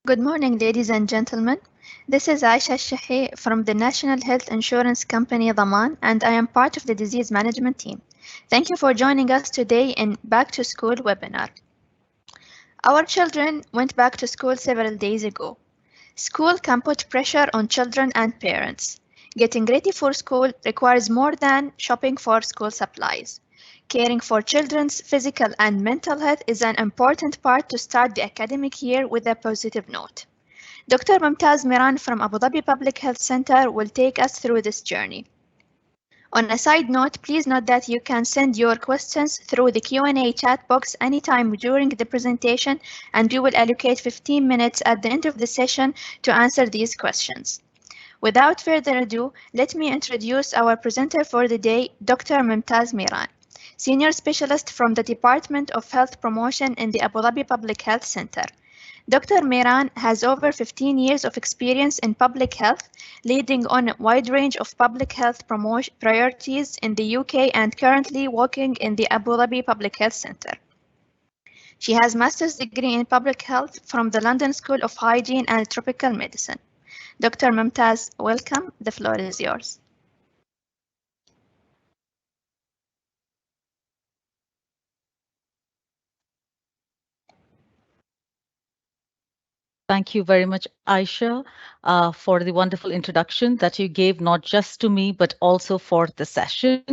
Good morning, ladies and gentlemen. This is Aisha Shahi from the National Health Insurance Company Dhaman, and I am part of the disease management team. Thank you for joining us today in Back to School webinar. Our children went back to school several days ago. School can put pressure on children and parents. Getting ready for school requires more than shopping for school supplies. Caring for children's physical and mental health is an important part to start the academic year with a positive note. Dr. Mumtaz Meeran from Abu Dhabi Public Health Center will take us through this journey. On a side note, please note that you can send your questions through the Q&A chat box anytime during the presentation, and we will allocate 15 minutes at the end of the session to answer these questions. Without further ado, let me introduce our presenter for the day, Dr. Mumtaz Meeran, Senior Specialist from the Department of Health Promotion in the Abu Dhabi Public Health Center. Dr. Meeran has over 15 years of experience in public health, leading on a wide range of public health priorities in the UK and currently working in the Abu Dhabi Public Health Center. She has master's degree in public health from the London School of Hygiene and Tropical Medicine. Dr. Mumtaz, welcome. The floor is yours. Thank you very much, Aisha, for the wonderful introduction that you gave, not just to me, but also for the session.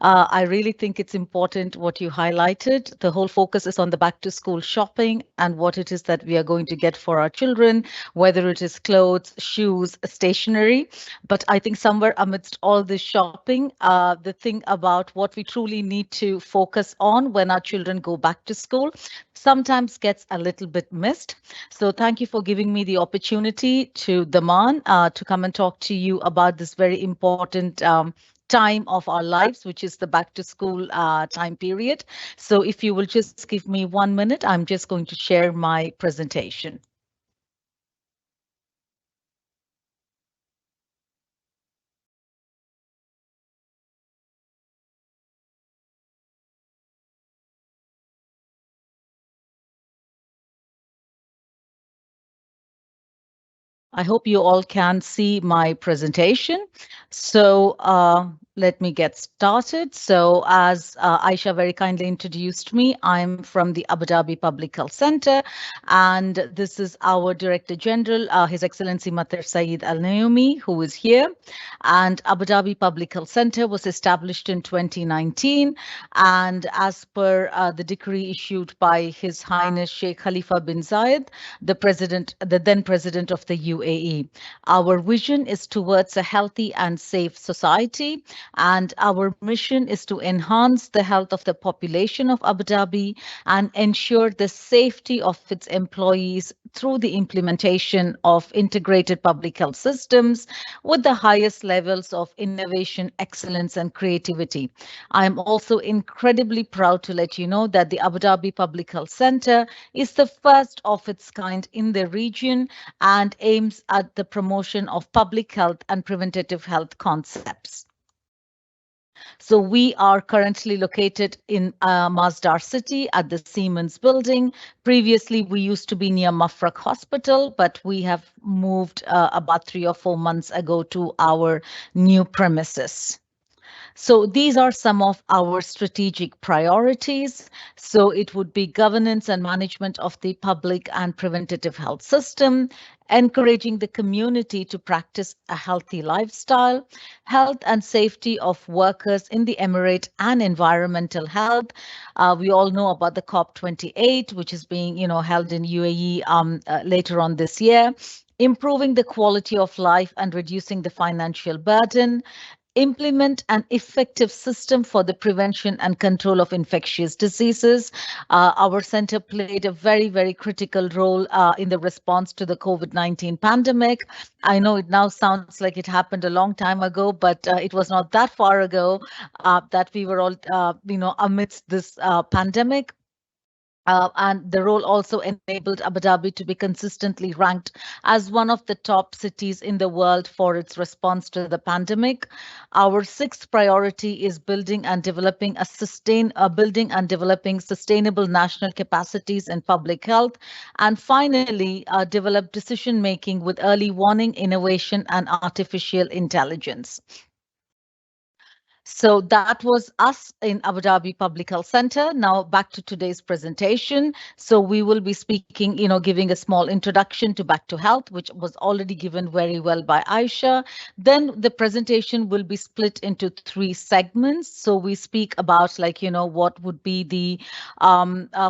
I really think it's important what you highlighted. The whole focus is on the back to school shopping and what it is that we are going to get for our children, whether it is clothes, shoes, stationery. But I think somewhere amidst all this shopping, the thing about what we truly need to focus on when our children go back to school sometimes gets a little bit missed. So thank you for giving me the opportunity to Daman to come and talk to you about this very important time of our lives, which is the back to school time period. So if you will just give me 1 minute, I'm just going to share my presentation. I hope you all can see my presentation. So let me get started. So as Aisha very kindly introduced me, I'm from the Abu Dhabi Public Health Center, and this is our Director General, His Excellency Matar Saeed Al Naomi, who is here. And Abu Dhabi Public Health Center was established in 2019, and as per the decree issued by His Highness Sheikh Khalifa bin Zayed, the then president of the UAE. Our vision is towards a healthy and safe society, and our mission is to enhance the health of the population of Abu Dhabi and ensure the safety of its employees through the implementation of integrated public health systems with the highest levels of innovation, excellence, and creativity. I am also incredibly proud to let you know that the Abu Dhabi Public Health Center is the first of its kind in the region and aims at the promotion of public health and preventative health concepts. So we are currently located in Masdar City at the Siemens building. Previously, we used to be near Mafraq Hospital, but we have moved about 3 or 4 months ago to our new premises. So these are some of our strategic priorities. So it would be governance and management of the public and preventative health system, encouraging the community to practice a healthy lifestyle, health and safety of workers in the emirate, and environmental health. We all know about the COP28, which is being held in UAE later on this year. Improving the quality of life and reducing the financial burden, implement an effective system for the prevention and control of infectious diseases. Our center played a very, very critical role in the response to the COVID-19 pandemic. I know it now sounds like it happened a long time ago, but it was not that far ago that we were all, amidst this pandemic. And the role also enabled Abu Dhabi to be consistently ranked as one of the top cities in the world for its response to the pandemic. Our sixth priority is building and developing sustainable national capacities in public health, and finally, develop decision making with early warning, innovation, and artificial intelligence. So that was us in Abu Dhabi Public Health Center. Now back to today's presentation. So we will be speaking, giving a small introduction to Back to Health, which was already given very well by Aisha. Then the presentation will be split into three segments. So we speak about what would be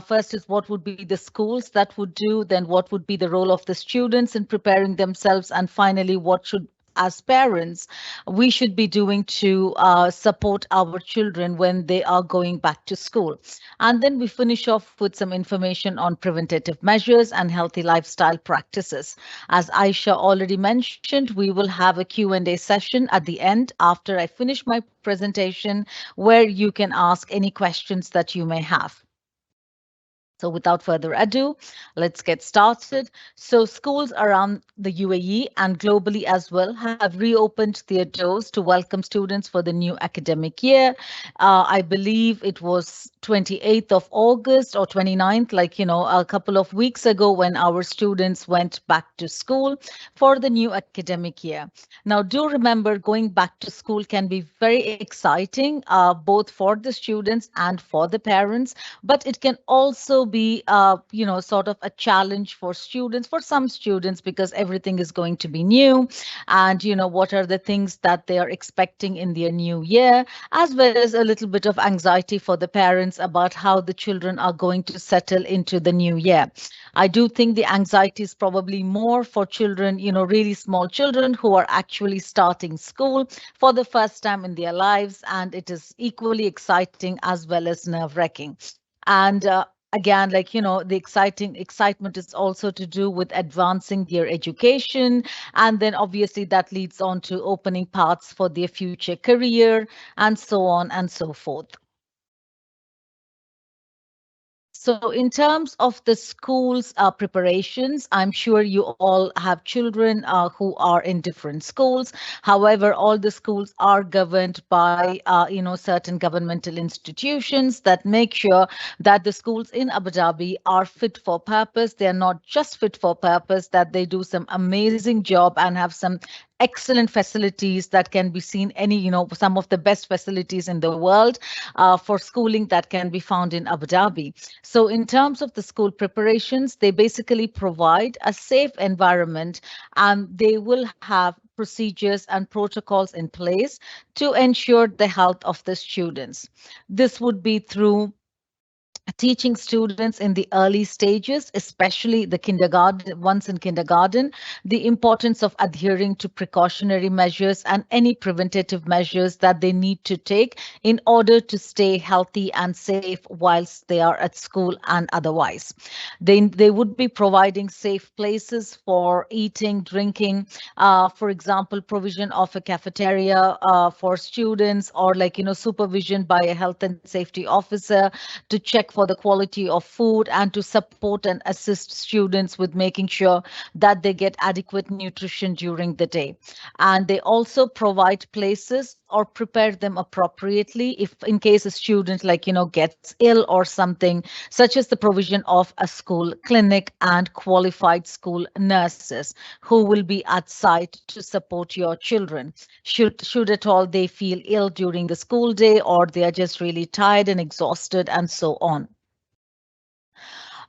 first is what would be the schools that would do, then what would be the role of the students in preparing themselves, and finally, what should as parents we should be doing to support our children when they are going back to school. And then we finish off with some information on preventative measures and healthy lifestyle practices. As Aisha already mentioned, we will have a Q&A session at the end after I finish my presentation, where you can ask any questions that you may have. So without further ado, let's get started. So schools around the UAE and globally as well have reopened their doors to welcome students for the new academic year. I believe it was 28th of August or 29th, a couple of weeks ago when our students went back to school for the new academic year. Now, do remember going back to school can be very exciting, both for the students and for the parents, but it can also be sort of a challenge for students, for some students, because everything is going to be new, and what are the things that they are expecting in their new year, as well as a little bit of anxiety for the parents about how the children are going to settle into the new year. I do think the anxiety is probably more for children, really small children who are actually starting school for the first time in their lives, and it is equally exciting as well as nerve-wracking. And again, the excitement is also to do with advancing their education, and then obviously that leads on to opening paths for their future career, and so on and so forth. So in terms of the school's preparations, I'm sure you all have children who are in different schools. However, all the schools are governed by, certain governmental institutions that make sure that the schools in Abu Dhabi are fit for purpose. They are not just fit for purpose, that they do some amazing job and have some excellent facilities that can be seen some of the best facilities in the world for schooling that can be found in Abu Dhabi. So in terms of the school preparations, they basically provide a safe environment, and they will have procedures and protocols in place to ensure the health of the students. This would be through teaching students in the early stages, especially the kindergarten, once in kindergarten, the importance of adhering to precautionary measures and any preventative measures that they need to take in order to stay healthy and safe whilst they are at school and otherwise. They would be providing safe places for eating, drinking, for example, provision of a cafeteria for students, or supervision by a health and safety officer to check for the quality of food and to support and assist students with making sure that they get adequate nutrition during the day. And they also provide places or prepare them appropriately if in case a student gets ill or something, such as the provision of a school clinic and qualified school nurses who will be at site to support your children should at all they feel ill during the school day, or they are just really tired and exhausted and so on.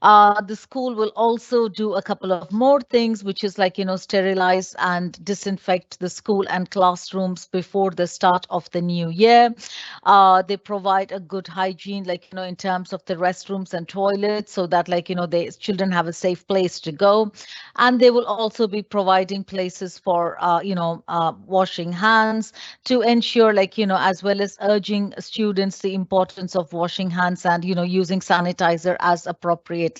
The school will also do a couple of more things, which is sterilize and disinfect the school and classrooms before the start of the new year. They provide a good hygiene, in terms of the restrooms and toilets, so that the children have a safe place to go. And they will also be providing places for, washing hands to ensure, as well as urging students the importance of washing hands and, using sanitizer as appropriately.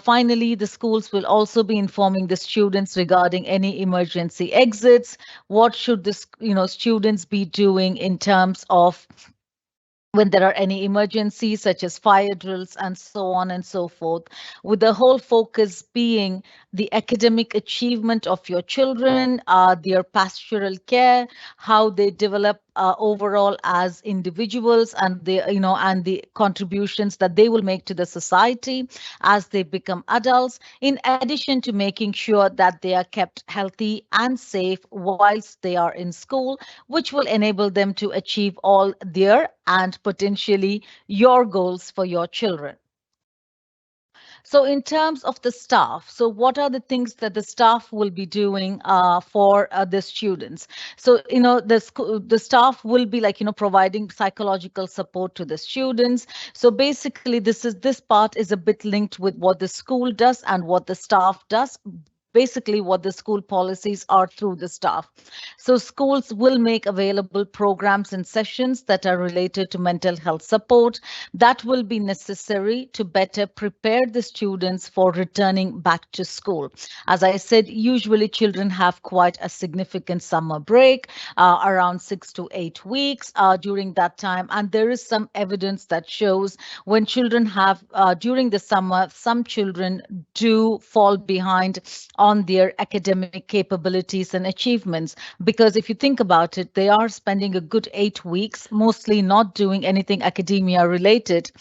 Finally, the schools will also be informing the students regarding any emergency exits. What should the students be doing in terms of when there are any emergencies such as fire drills and so on and so forth, with the whole focus being the academic achievement of your children, their pastoral care, how they develop overall as individuals, and and the contributions that they will make to the society as they become adults, in addition to making sure that they are kept healthy and safe whilst they are in school, which will enable them to achieve all their and potentially your goals for your children. So in terms of the staff, so what are the things that the staff will be doing for the students? So, the staff will be like, providing psychological support to the students. So basically, this part is a bit linked with what the school does and what the staff does, basically what the school policies are through the staff. So schools will make available programs and sessions that are related to mental health support that will be necessary to better prepare the students for returning back to school. As I said, usually children have quite a significant summer break, around 6 to 8 weeks during that time. And there is some evidence that shows when children have, during the summer, some children do fall behind on their academic capabilities and achievements. Because if you think about it, they are spending a good 8 weeks, mostly not doing anything academia related,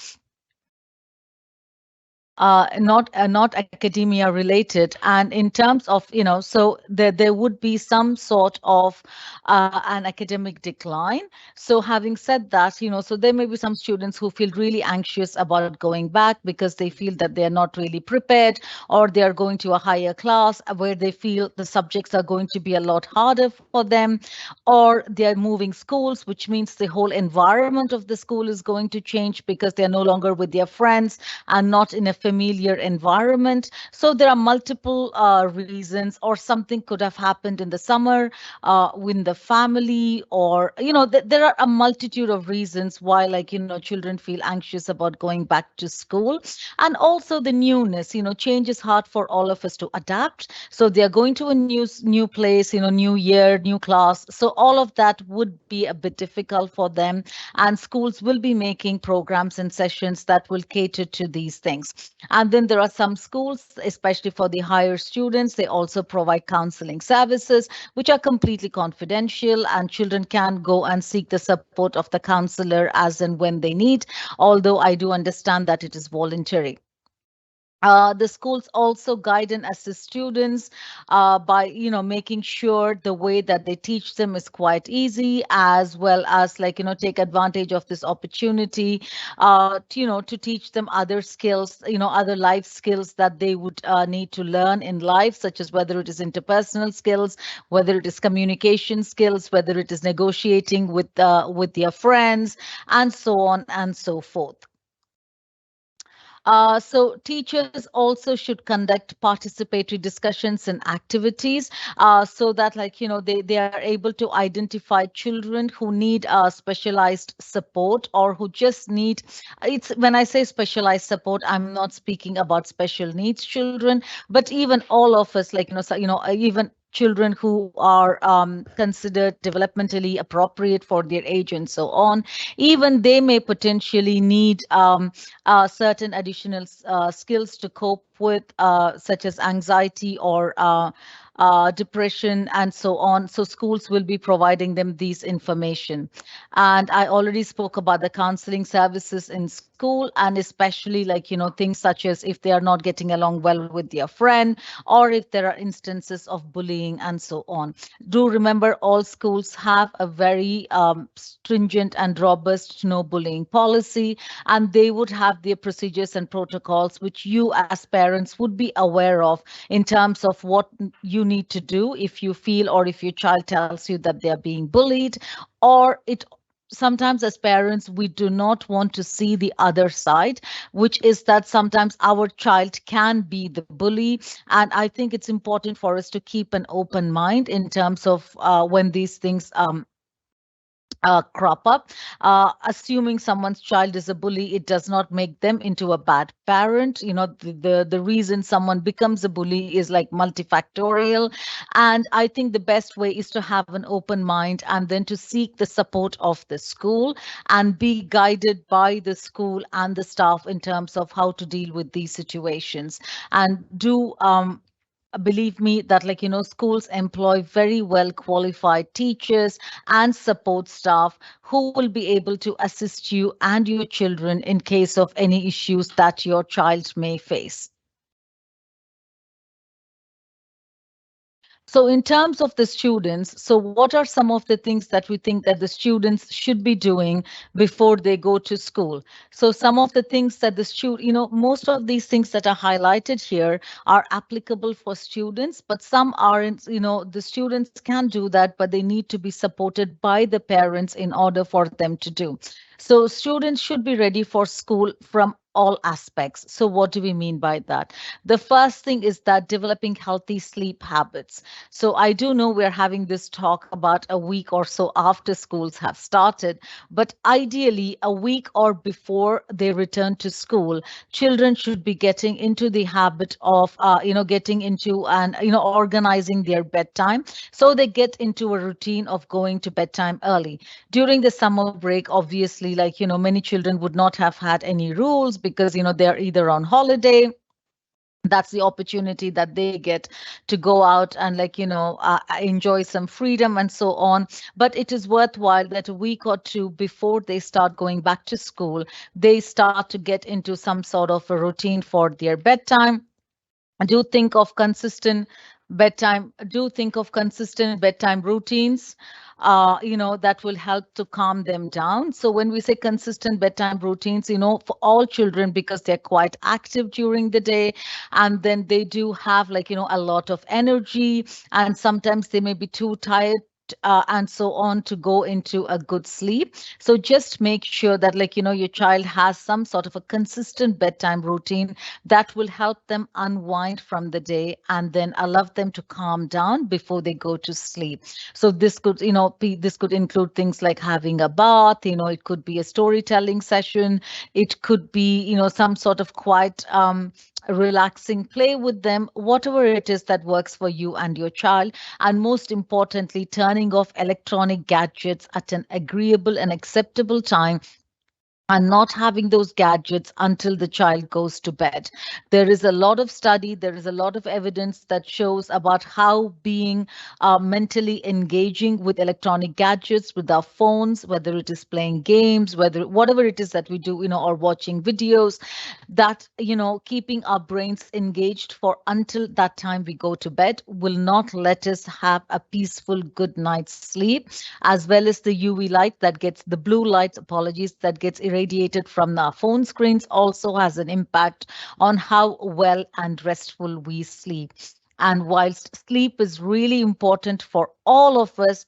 not academia related. And in terms of, so there would be some sort of an academic decline. So having said that, so there may be some students who feel really anxious about going back because they feel that they are not really prepared, or they are going to a higher class where they feel the subjects are going to be a lot harder for them, or they are moving schools, which means the whole environment of the school is going to change because they are no longer with their friends and not in a familiar environment. So there are multiple reasons, or something could have happened in the summer with the family, or there are a multitude of reasons why, like, children feel anxious about going back to school. And also the newness, change is hard for all of us to adapt. So they are going to a new place, new year, new class. So all of that would be a bit difficult for them, and schools will be making programs and sessions that will cater to these things. And then there are some schools, especially for the higher students, they also provide counseling services, which are completely confidential, and children can go and seek the support of the counselor as and when they need, although I do understand that it is voluntary. The schools also guide and assist students by, making sure the way that they teach them is quite easy, as well as, like, take advantage of this opportunity to teach them other skills, other life skills that they would need to learn in life, such as whether it is interpersonal skills, whether it is communication skills, whether it is negotiating with their friends, and so on and so forth. So teachers also should conduct participatory discussions and activities so that, like, they are able to identify children who need specialized support, or who just need, it's, when I say specialized support, I'm not speaking about special needs children, but even all of us, like, even children who are considered developmentally appropriate for their age and so on, even they may potentially need certain additional skills to cope with, such as anxiety or depression and so on. So schools will be providing them these information. And I already spoke about the counseling services in school, and especially, like, things such as if they are not getting along well with their friend, or if there are instances of bullying and so on. Do remember, all schools have a very stringent and robust no bullying policy, and they would have their procedures and protocols, which you as parents would be aware of, in terms of what you need to do if you feel, or if your child tells you that they are being bullied, or it sometimes, as parents, we do not want to see the other side, which is that sometimes our child can be the bully. And I think it's important for us to keep an open mind in terms of when these things crop up. Assuming someone's child is a bully, it does not make them into a bad parent. The reason someone becomes a bully is like multifactorial. And I think the best way is to have an open mind and then to seek the support of the school and be guided by the school and the staff in terms of how to deal with these situations. And do believe me that, like, schools employ very well qualified teachers and support staff who will be able to assist you and your children in case of any issues that your child may face. So in terms of the students, so what are some of the things that we think that the students should be doing before they go to school? So some of the things that the student, most of these things that are highlighted here are applicable for students, but some aren't. The students can do that, but they need to be supported by the parents in order for them to do. So students should be ready for school from all aspects. So what do we mean by that? The first thing is that developing healthy sleep habits. So I do know we're having this talk about a week or so after schools have started, but ideally a week or before they return to school, children should be getting into the habit of, getting into and, organizing their bedtime. So they get into a routine of going to bedtime early. During the summer break, obviously, like, many children would not have had any rules because, they're either on holiday. That's the opportunity that they get to go out and, like, enjoy some freedom and so on. But it is worthwhile that a week or two before they start going back to school, they start to get into some sort of a routine for their bedtime. Do think of consistent bedtime routines, that will help to calm them down. So when we say consistent bedtime routines, for all children, because they're quite active during the day, and then they do have, like, a lot of energy, and sometimes they may be too tired and so on to go into a good sleep. So just make sure that, like, your child has some sort of a consistent bedtime routine that will help them unwind from the day and then allow them to calm down before they go to sleep. So this could, this could include things like having a bath, it could be a storytelling session, it could be, some sort of quiet relaxing play with them, whatever it is that works for you and your child. And most importantly, turning off electronic gadgets at an agreeable and acceptable time, and not having those gadgets until the child goes to bed. There is a lot of study, there is a lot of evidence that shows about how being mentally engaging with electronic gadgets, with our phones, whether it is playing games, whatever it is that we do, or watching videos, that, keeping our brains engaged for until that time we go to bed will not let us have a peaceful good night's sleep, as well as the UV light that gets the blue light, apologies, that gets irradiated from our phone screens also has an impact on how well and restful we sleep. And whilst sleep is really important for all of us,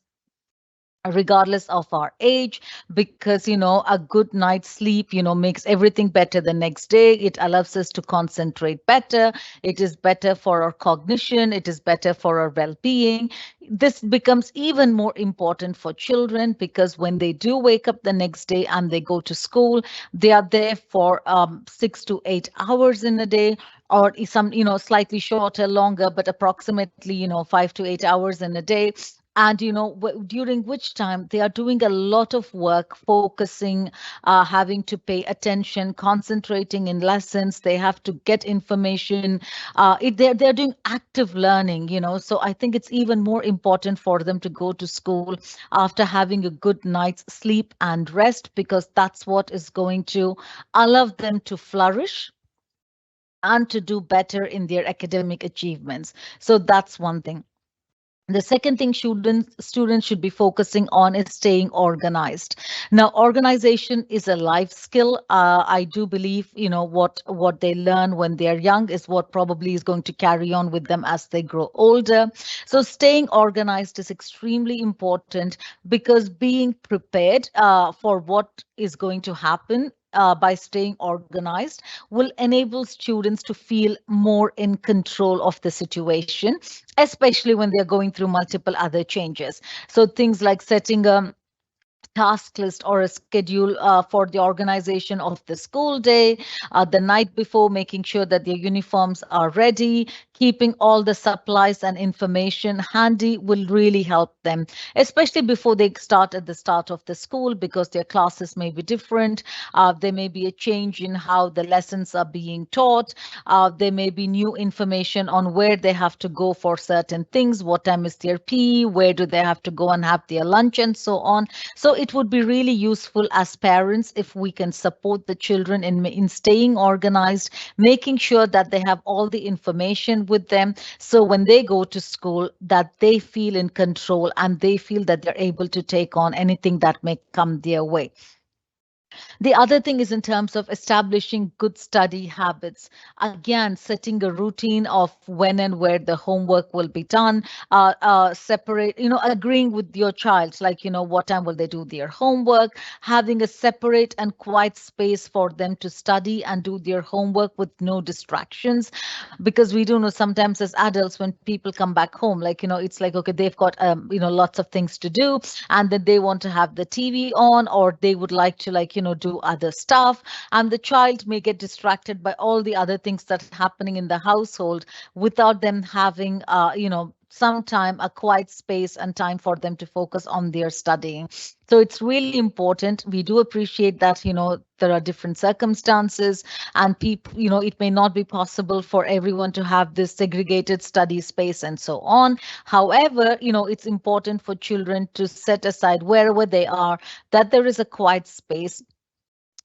regardless of our age, because, a good night's sleep, makes everything better the next day. It allows us to concentrate better, it is better for our cognition, it is better for our well-being. This becomes even more important for children, because when they do wake up the next day and they go to school, they are there for 6 to 8 hours in a day, or some, slightly shorter, longer, but approximately, 5 to 8 hours in a day. And, during which time they are doing a lot of work, focusing, having to pay attention, concentrating in lessons. They have to get information. They're doing active learning, so I think it's even more important for them to go to school after having a good night's sleep and rest, because that's what is going to allow them to flourish and to do better in their academic achievements. So that's one thing. The second thing students should be focusing on is staying organized. Now, organization is a life skill. I do believe, what they learn when they're young is what probably is going to carry on with them as they grow older. So staying organized is extremely important, because being prepared for what is going to happen by staying organized will enable students to feel more in control of the situation, especially when they're going through multiple other changes. So things like setting a task list or a schedule for the organization of the school day, the night before, making sure that their uniforms are ready, keeping all the supplies and information handy will really help them, especially before they start at the start of the school, because their classes may be different. There may be a change in how the lessons are being taught. There may be new information on where they have to go for certain things, what time is their PE, where do they have to go and have their lunch, and so on. So it would be really useful as parents if we can support the children in staying organized, making sure that they have all the information with them. So when they go to school, that they feel in control and they feel that they're able to take on anything that may come their way. The other thing is in terms of establishing good study habits. Again, setting a routine of when and where the homework will be done, separate, agreeing with your child, like, what time will they do their homework, having a separate and quiet space for them to study and do their homework with no distractions. Because we do know sometimes as adults, when people come back home, like, it's like, okay, they've got, lots of things to do, and then they want to have the TV on, or they would like to, like, do other stuff, and the child may get distracted by all the other things that are happening in the household without them having some time, a quiet space and time for them to focus on their studying. So it's really important. We do appreciate that, there are different circumstances, and people, it may not be possible for everyone to have this segregated study space and so on. However, it's important for children to set aside wherever they are, that there is a quiet space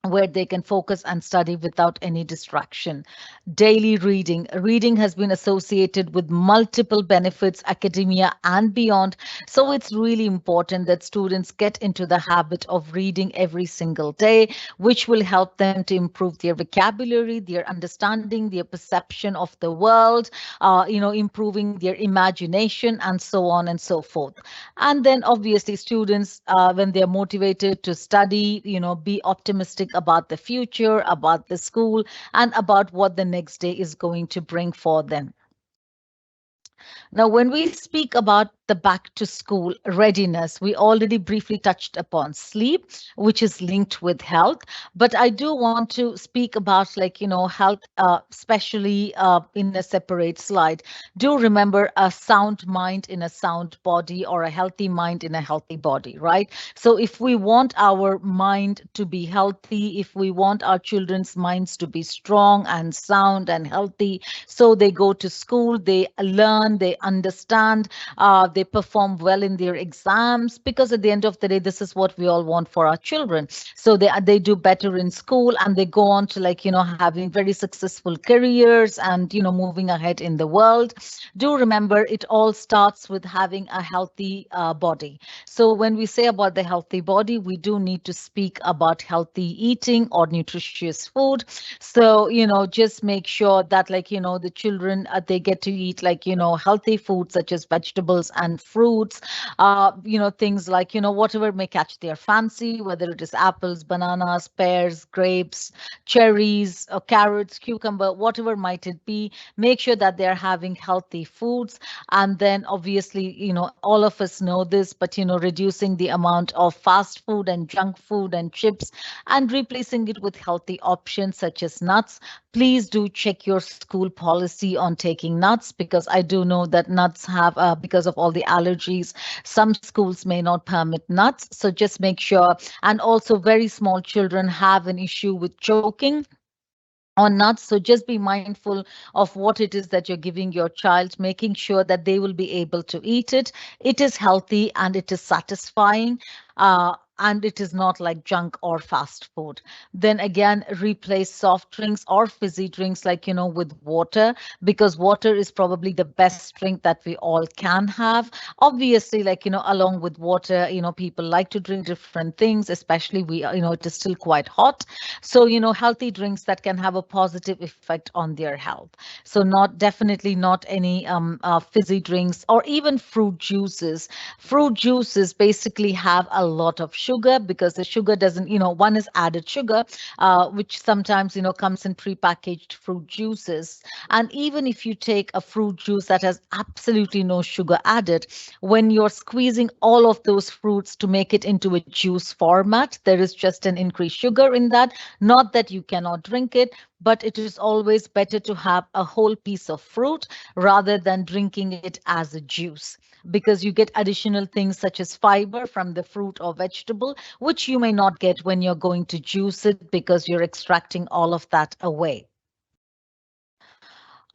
where they can focus and study without any distraction. Daily reading. Reading has been associated with multiple benefits, academia and beyond. So it's really important that students get into the habit of reading every single day, which will help them to improve their vocabulary, their understanding, their perception of the world, improving their imagination, and so on and so forth. And then obviously students, when they're motivated to study, be optimistic about the future, about the school, and about what the next day is going to bring for them. Now, when we speak about the back to school readiness, we already briefly touched upon sleep, which is linked with health. But I do want to speak about, like, health, especially in a separate slide. Do remember a sound mind in a sound body, or a healthy mind in a healthy body, right? So if we want our mind to be healthy, if we want our children's minds to be strong and sound and healthy, so they go to school, they learn, they understand, they perform well in their exams, because at the end of the day, this is what we all want for our children. So they do better in school, and they go on to, like, having very successful careers and, moving ahead in the world. Do remember, it all starts with having a healthy body. So when we say about the healthy body, we do need to speak about healthy eating or nutritious food. So, just make sure that, like, the children, they get to eat, like, healthy food such as vegetables and fruits, things like, whatever may catch their fancy, whether it is apples, bananas, pears, grapes, cherries, or carrots, cucumber, whatever might it be. Make sure that they're having healthy foods. And then obviously, all of us know this, but, reducing the amount of fast food and junk food and chips, and replacing it with healthy options such as nuts. Please do check your school policy on taking nuts, because I do know that nuts have, because of all the allergies, some schools may not permit nuts. So just make sure. And also, very small children have an issue with choking on nuts. So just be mindful of what it is that you're giving your child, making sure that they will be able to eat it. It is healthy and it is satisfying. And it is not like junk or fast food. Then again, replace soft drinks or fizzy drinks, like, with water, because water is probably the best drink that we all can have. Obviously, like, along with water, people like to drink different things, especially it is still quite hot. So, healthy drinks that can have a positive effect on their health. So definitely not any fizzy drinks, or even fruit juices. Fruit juices basically have a lot of sugar, because the sugar doesn't, one is added sugar, which sometimes, comes in prepackaged fruit juices. And even if you take a fruit juice that has absolutely no sugar added, when you're squeezing all of those fruits to make it into a juice format, there is just an increased sugar in that. Not that you cannot drink it, but it is always better to have a whole piece of fruit rather than drinking it as a juice, because you get additional things such as fiber from the fruit or vegetable, which you may not get when you're going to juice it because you're extracting all of that away.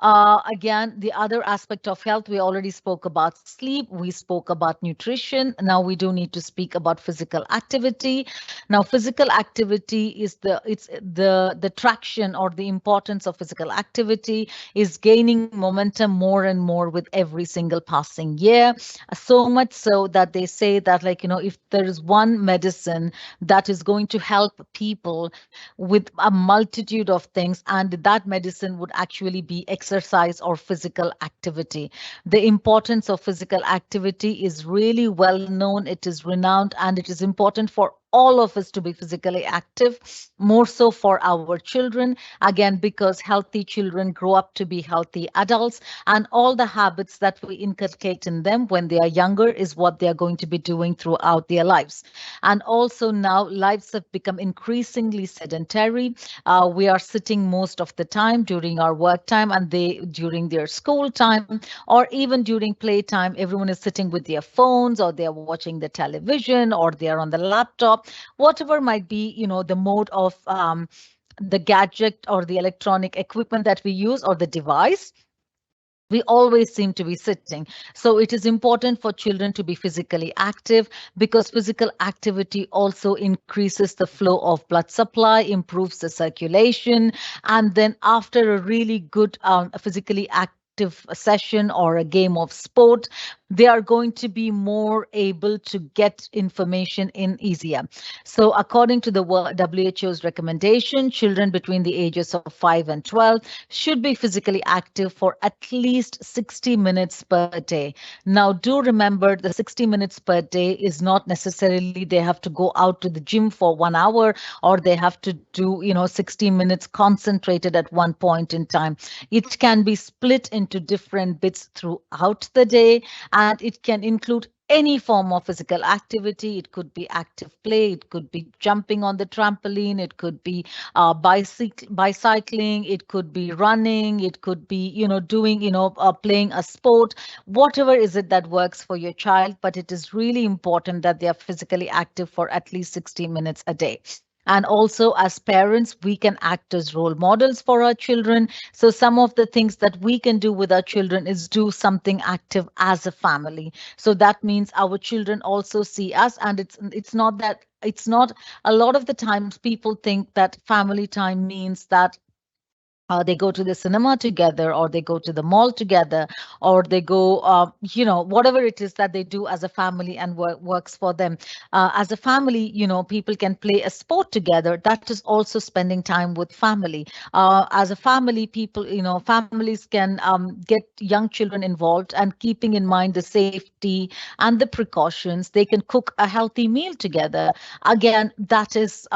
Again, the other aspect of health, we already spoke about sleep, we spoke about nutrition. Now we do need to speak about physical activity. Now, physical activity is the traction or the importance of physical activity is gaining momentum more and more with every single passing year. So much so that they say that, like, if there is one medicine that is going to help people with a multitude of things, and that medicine would actually be exercise or physical activity. The importance of physical activity is really well known, it is renowned, and it is important for all of us to be physically active, more so for our children, again, because healthy children grow up to be healthy adults, and all the habits that we inculcate in them when they are younger is what they are going to be doing throughout their lives. And also now lives have become increasingly sedentary. We are sitting most of the time during our work time, and they during their school time, or even during playtime, everyone is sitting with their phones, or they're watching the television, or they're on the laptop, whatever might be, the mode of the gadget or the electronic equipment that we use, or the device. We always seem to be sitting. So it is important for children to be physically active, because physical activity also increases the flow of blood supply, improves the circulation. And then after a really good physically active session or a game of sport, they are going to be more able to get information in easier. So according to the WHO's recommendation, children between the ages of 5 and 12 should be physically active for at least 60 minutes per day. Now, do remember, the 60 minutes per day is not necessarily they have to go out to the gym for 1 hour, or they have to do, 60 minutes concentrated at one point in time. It can be split into different bits throughout the day, and it can include any form of physical activity. It could be active play, it could be jumping on the trampoline, it could be bicycling, it could be running, it could be, doing, playing a sport, whatever is it that works for your child. But it is really important that they are physically active for at least 60 minutes a day. And also, as parents, we can act as role models for our children. So some of the things that we can do with our children is do something active as a family. So that means our children also see us, and it's not a lot of the times people think that family time means that they go to the cinema together, or they go to the mall together, or they go, whatever it is that they do as a family and works for them. As a family, people can play a sport together. That is also spending time with family. As a family, people, families can get young children involved, and keeping in mind the safety and the precautions, they can cook a healthy meal together. Again, that is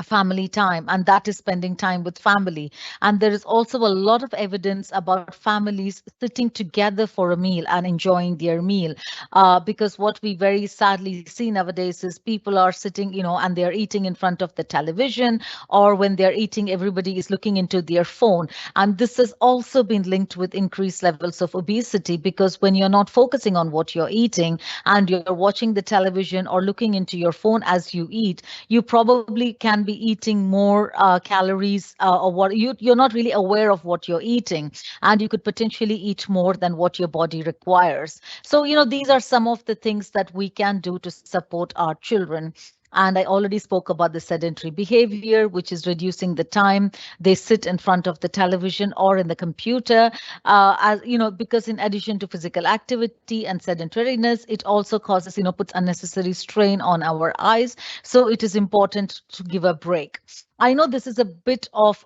family time, and that is spending time with family. And there is also a lot of evidence about families sitting together for a meal and enjoying their meal, because what we very sadly see nowadays is people are sitting, and they're eating in front of the television, or when they're eating, everybody is looking into their phone. And this has also been linked with increased levels of obesity, because when you're not focusing on what you're eating and you're watching the television or looking into your phone as you eat, you probably can be eating more calories, or what you're not really aware of what you're eating, and you could potentially eat more than what your body requires. So, these are some of the things that we can do to support our children. And I already spoke about the sedentary behavior, which is reducing the time they sit in front of the television or in the computer. Because in addition to physical activity and sedentariness, it also causes, puts unnecessary strain on our eyes. So it is important to give a break. I know this is a bit of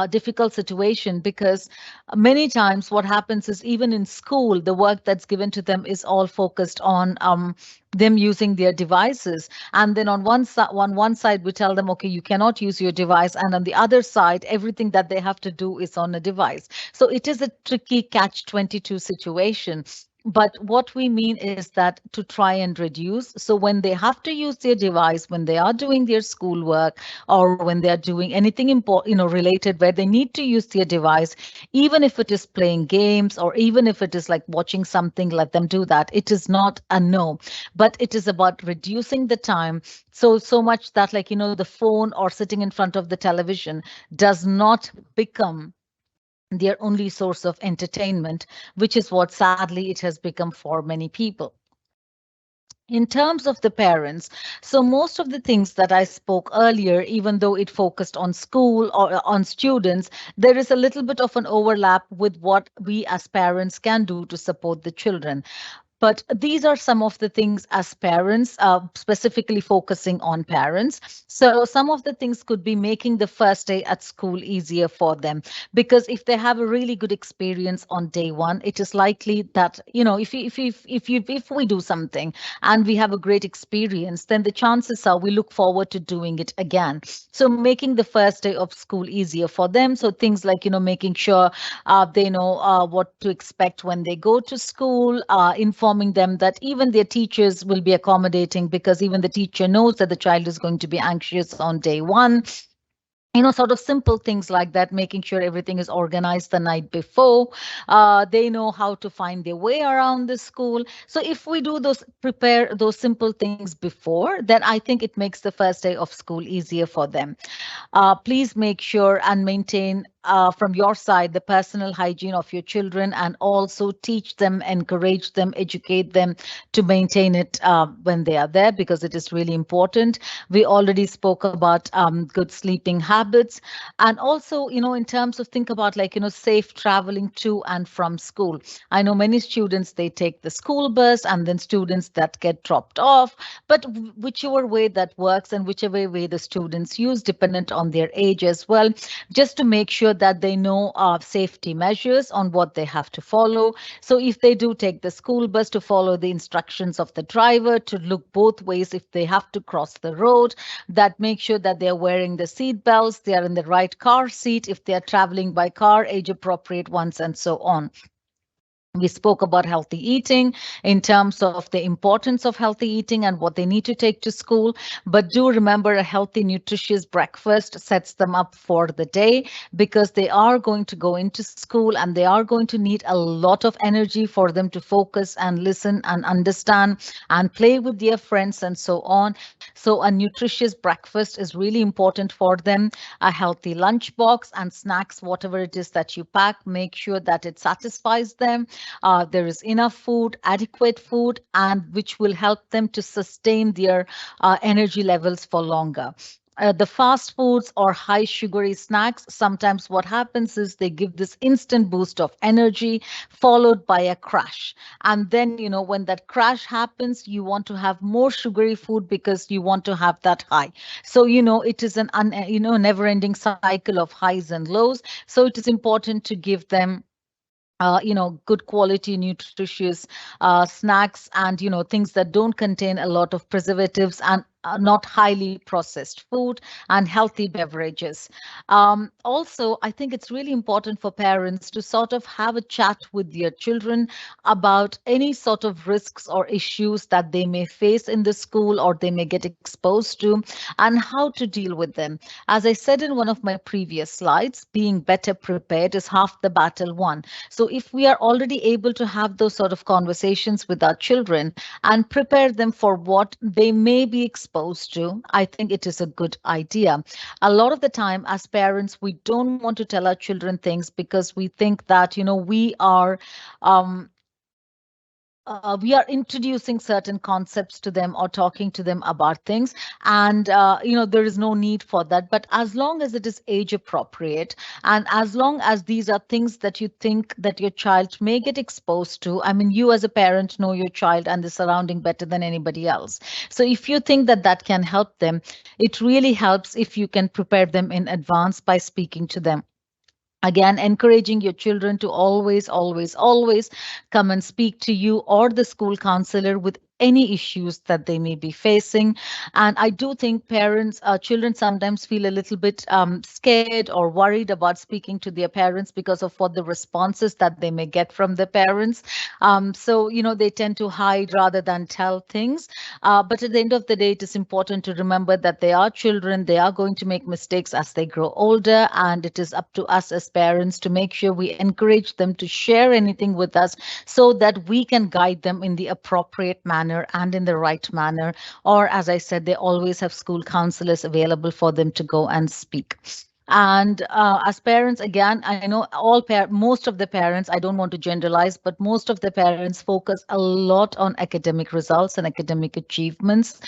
difficult situation, because many times what happens is, even in school, the work that's given to them is all focused on them using their devices. And then on one side we tell them, okay, you cannot use your device, and on the other side everything that they have to do is on a device. So it is a tricky catch 22 situation. But what we mean is that to try and reduce, so when they have to use their device, when they are doing their schoolwork, or when they are doing anything important, related, where they need to use their device, even if it is playing games, or even if it is like watching something, let them do that. It is not a no, but it is about reducing the time. So much that, like, the phone or sitting in front of the television does not become their only source of entertainment, which is what sadly it has become for many people. In terms of the parents, so most of the things that I spoke earlier, even though it focused on school or on students, there is a little bit of an overlap with what we as parents can do to support the children. But these are some of the things as parents, specifically focusing on parents. So some of the things could be making the first day at school easier for them, because if they have a really good experience on day one, it is likely that, if we do something and we have a great experience, then the chances are we look forward to doing it again. So making the first day of school easier for them. So things like, making sure they know what to expect when they go to school, informing them that even their teachers will be accommodating, because even the teacher knows that the child is going to be anxious on day one. Sort of simple things like that, making sure everything is organized the night before. They know how to find their way around the school. So if we do prepare those simple things before, then I think it makes the first day of school easier for them. Please make sure and maintain from your side the personal hygiene of your children, and also teach them, encourage them, educate them to maintain it when they are there, because it is really important. We already spoke about good sleeping habits, and also, in terms of, think about, like, safe traveling to and from school. I know many students, they take the school bus, and then students that get dropped off, but whichever way that works, and whichever way the students use, dependent on their age as well, just to make sure that they know safety measures on what they have to follow. So if they do take the school bus, to follow the instructions of the driver, to look both ways if they have to cross the road, that make sure that they are wearing the seat belts, they are in the right car seat if they are traveling by car, age appropriate ones, and so on. We spoke about healthy eating in terms of the importance of healthy eating and what they need to take to school. But do remember, a healthy, nutritious breakfast sets them up for the day, because they are going to go into school and they are going to need a lot of energy for them to focus and listen and understand and play with their friends and so on. So a nutritious breakfast is really important for them. A healthy lunch box and snacks, whatever it is that you pack, make sure that it satisfies them. There is enough food, adequate food, and which will help them to sustain their energy levels for longer. The fast foods or high sugary snacks, sometimes what happens is they give this instant boost of energy followed by a crash. And then, when that crash happens, you want to have more sugary food because you want to have that high. So, it is an never ending cycle of highs and lows. So it is important to give them good quality, nutritious snacks, and, things that don't contain a lot of preservatives, and not highly processed food, and healthy beverages. Also, I think it's really important for parents to sort of have a chat with their children about any sort of risks or issues that they may face in the school, or they may get exposed to, and how to deal with them. As I said in one of my previous slides, being better prepared is half the battle won. So if we are already able to have those sort of conversations with our children and prepare them for what they may be exposed to, I think it is a good idea. A lot of the time as parents, we don't want to tell our children things because we think that, um, we are introducing certain concepts to them or talking to them about things, and there is no need for that. But as long as it is age appropriate, and as long as these are things that you think that your child may get exposed to, I mean, you as a parent know your child and the surrounding better than anybody else. So if you think that that can help them, it really helps if you can prepare them in advance by speaking to them. Again, encouraging your children to always, always, always come and speak to you or the school counselor with any issues that they may be facing. And I do think parents, children sometimes feel a little bit scared or worried about speaking to their parents because of what the responses that they may get from the parents. So, they tend to hide rather than tell things. But at the end of the day, it is important to remember that they are children. They are going to make mistakes as they grow older. And it is up to us as parents to make sure we encourage them to share anything with us so that we can guide them in the appropriate manner and in the right manner. Or, as I said, they always have school counselors available for them to go and speak. And as parents, again, I know most of the parents, I don't want to generalize, but most of the parents focus a lot on academic results and academic achievements,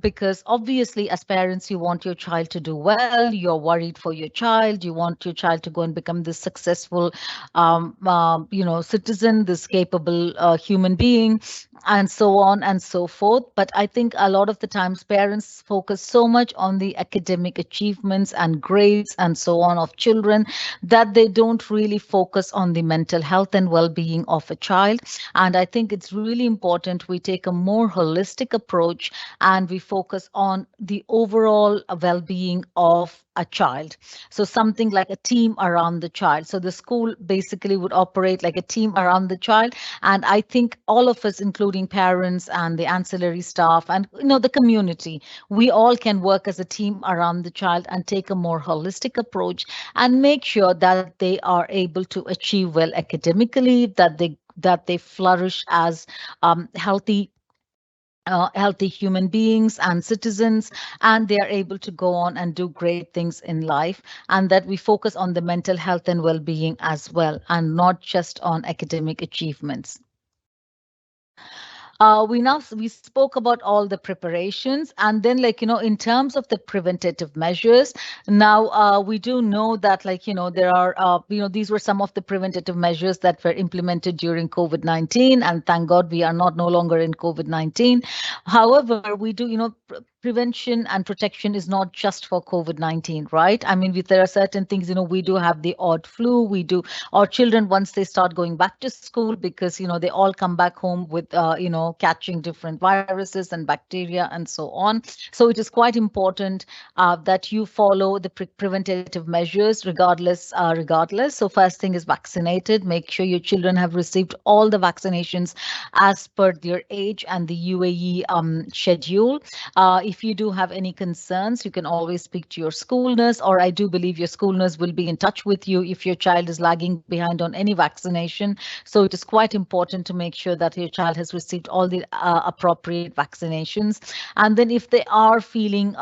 because obviously, as parents, you want your child to do well. You're worried for your child. You want your child to go and become this successful, citizen, this capable human being, and so on and so forth. But I think a lot of the times parents focus so much on the academic achievements and grades and so on of children that they don't really focus on the mental health and well-being of a child. And I think it's really important we take a more holistic approach and we focus on the overall well-being of a child. So something like a team around the child. So the school basically would operate like a team around the child. And I think all of us, including parents and the ancillary staff and the community, we all can work as a team around the child and take a more holistic approach and make sure that they are able to achieve well academically, that they flourish as healthy human beings and citizens, and they are able to go on and do great things in life, and that we focus on the mental health and well-being as well, and not just on academic achievements. We spoke about all the preparations, and then, in terms of the preventative measures, now we do know that, there are these were some of the preventative measures that were implemented during COVID-19, and thank God we are not no longer in COVID-19. However, we do prevention and protection is not just for COVID-19, right? I mean, there are certain things, we do have the odd flu, we do, or children, once they start going back to school, because, they all come back home with, catching different viruses and bacteria and so on. So it is quite important that you follow the preventative measures regardless. So first thing is vaccinated. Make sure your children have received all the vaccinations as per their age and the UAE schedule. If you do have any concerns, you can always speak to your school nurse, or I do believe your school nurse will be in touch with you if your child is lagging behind on any vaccination. So it is quite important to make sure that your child has received all the appropriate vaccinations. And then if they are feeling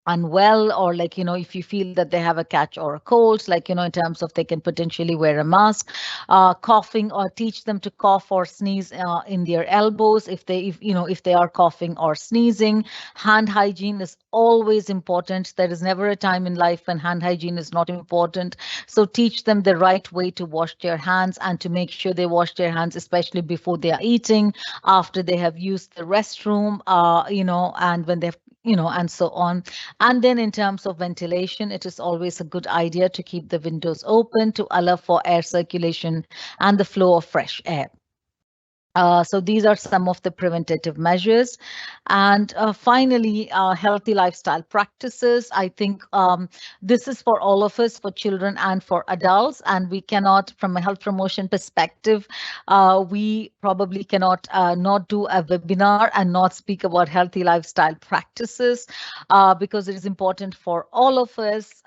unwell, or if you feel that they have a catch or a cold, in terms of they can potentially wear a mask, coughing, or teach them to cough or sneeze in their elbows if they are coughing or sneezing. Hand hygiene is always important. There is never a time in life when hand hygiene is not important. So teach them the right way to wash their hands, and to make sure they wash their hands, especially before they are eating, after they have used the restroom, and when they've and so on. And then in terms of ventilation, it is always a good idea to keep the windows open to allow for air circulation and the flow of fresh air. So these are some of the preventative measures. And finally, healthy lifestyle practices. I think this is for all of us, for children and for adults. And we cannot, from a health promotion perspective, we probably cannot not do a webinar and not speak about healthy lifestyle practices, because it is important for all of us.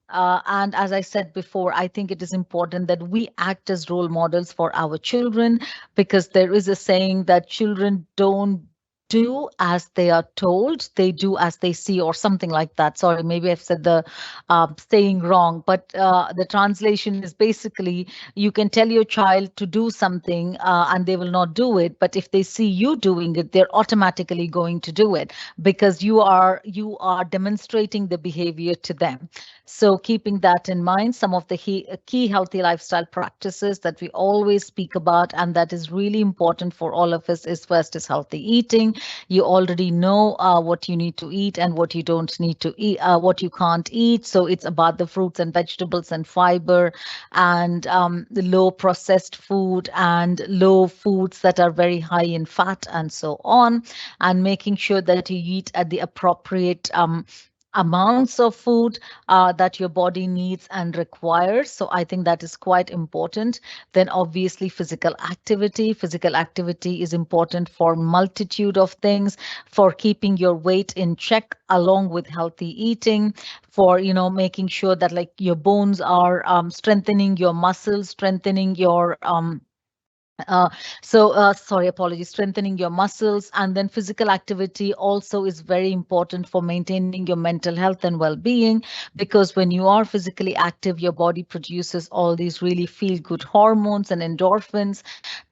And as I said before, I think it is important that we act as role models for our children, because there is a saying that children don't do as they are told, they do as they see, or something like that. Sorry, maybe I've said the saying wrong, but the translation is basically, you can tell your child to do something and they will not do it, but if they see you doing it, they're automatically going to do it, because you are demonstrating the behavior to them. So keeping that in mind, some of the key healthy lifestyle practices that we always speak about and that is really important for all of us is first is healthy eating. You already know what you need to eat and what you don't need to eat, what you can't eat. So it's about the fruits and vegetables and fiber and the low processed food and low foods that are very high in fat and so on, and making sure that you eat at the appropriate amounts of food that your body needs and requires. So I think that is quite important. Then obviously physical activity. Physical activity is important for multitude of things, for keeping your weight in check along with healthy eating, for making sure that like your bones are strengthening your muscles, strengthening your uh, sorry, apologies, strengthening your muscles. And then physical activity also is very important for maintaining your mental health and well-being, because when you are physically active, your body produces all these really feel-good hormones and endorphins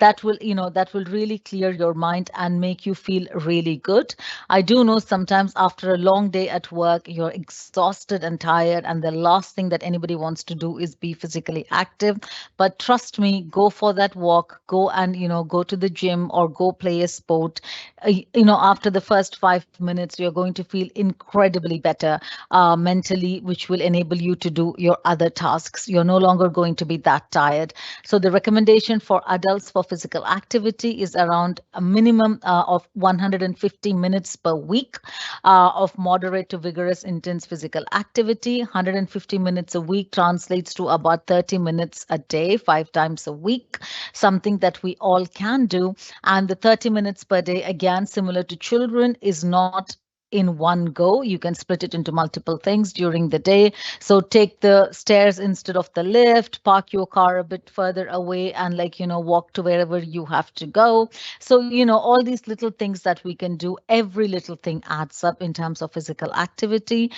that will really clear your mind and make you feel really good. I do know sometimes after a long day at work, you're exhausted and tired, and the last thing that anybody wants to do is be physically active. But trust me, go for that walk, go and go to the gym or go play a sport. After the first 5 minutes you're going to feel incredibly better mentally, which will enable you to do your other tasks. You're no longer going to be that tired. So the recommendation for adults for physical activity is around a minimum of 150 minutes per week of moderate to vigorous intense physical activity. 150 minutes a week translates to about 30 minutes a day, 5 times a week, something that we all can do. And the 30 minutes per day, again, similar to children, is not in one go. You can split it into multiple things during the day. So take the stairs instead of the lift, park your car a bit further away, and walk to wherever you have to go. So all these little things that we can do, every little thing adds up in terms of physical activity.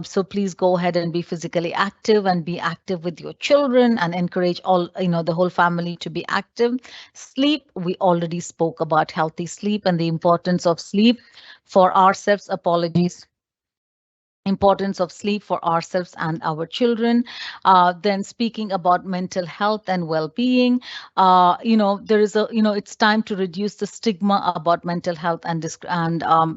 So please go ahead and be physically active and be active with your children and encourage all the whole family to be active. Sleep, we already spoke about healthy sleep and the importance of sleep for ourselves. Apologies. Importance of sleep for ourselves and our children. Then speaking about mental health and well-being, there is it's time to reduce the stigma about mental health and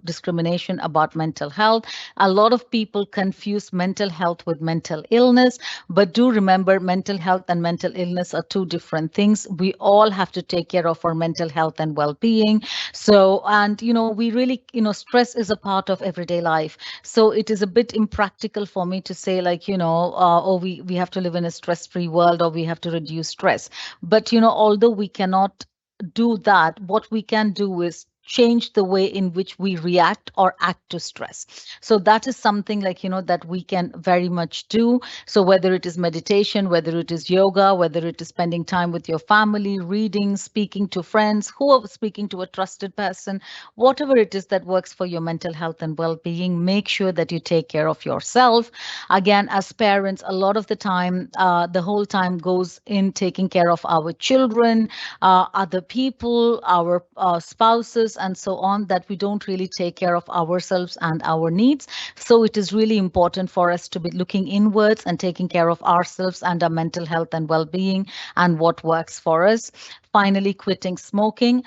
discrimination about mental health. A lot of people confuse mental health with mental illness, but do remember mental health and mental illness are two different things. We all have to take care of our mental health and well-being. So, and we really, stress is a part of everyday life. So it is a bit impractical for me to say like, oh, we have to live in a stress-free world or we have to reduce stress. But, although we cannot do that, what we can do is change the way in which we react or act to stress. So that is something like, that we can very much do. So whether it is meditation, whether it is yoga, whether it is spending time with your family, reading, speaking to friends, who are speaking to a trusted person, whatever it is that works for your mental health and well-being, make sure that you take care of yourself. Again, as parents, a lot of the time, the whole time goes in taking care of our children, other people, our spouses, and so on, that we don't really take care of ourselves and our needs. So it is really important for us to be looking inwards and taking care of ourselves and our mental health and well-being and what works for us. Finally, quitting smoking.